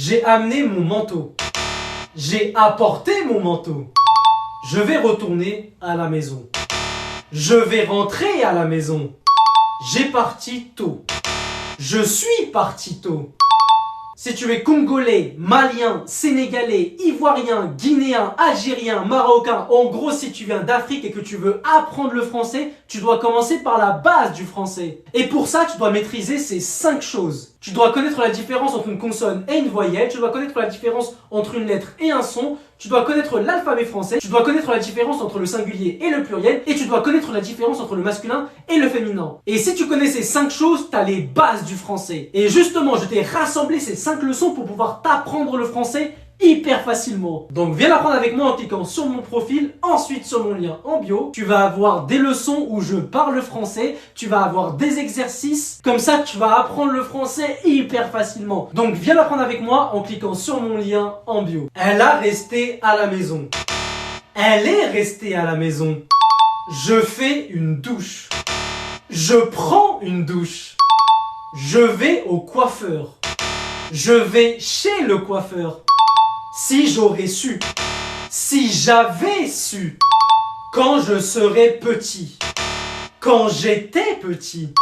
J'ai amené mon manteau. J'ai apporté mon manteau. Je vais retourner à la maison. Je vais rentrer à la maison. J'ai parti tôt. Je suis parti tôt. Si tu es congolais, malien, sénégalais, ivoirien, guinéen, algérien, marocain, en gros si tu viens d'Afrique et que tu veux apprendre le français, tu dois commencer par la base du français. Et pour ça, tu dois maîtriser ces 5 choses. Tu dois connaître la différence entre une consonne et une voyelle, tu dois connaître la différence entre une lettre et un son, tu dois connaître l'alphabet français, tu dois connaître la différence entre le singulier et le pluriel, et tu dois connaître la différence entre le masculin et le féminin. Et si tu connais ces 5 choses, t'as les bases du français. Et justement, je t'ai rassemblé ces 5 leçons pour pouvoir t'apprendre le français hyper facilement. Donc viens l'apprendre avec moi en cliquant sur mon profil, ensuite sur mon lien en bio. Tu vas avoir des leçons où je parle français, tu vas avoir des exercices, comme ça tu vas apprendre le français hyper facilement. Donc viens l'apprendre avec moi en cliquant sur mon lien en bio. Elle a resté à la maison. Elle est restée à la maison. Je fais une douche. Je prends une douche. Je vais au coiffeur. Je vais chez le coiffeur. Si j'aurais su, si j'avais su, quand je serais petit, quand j'étais petit.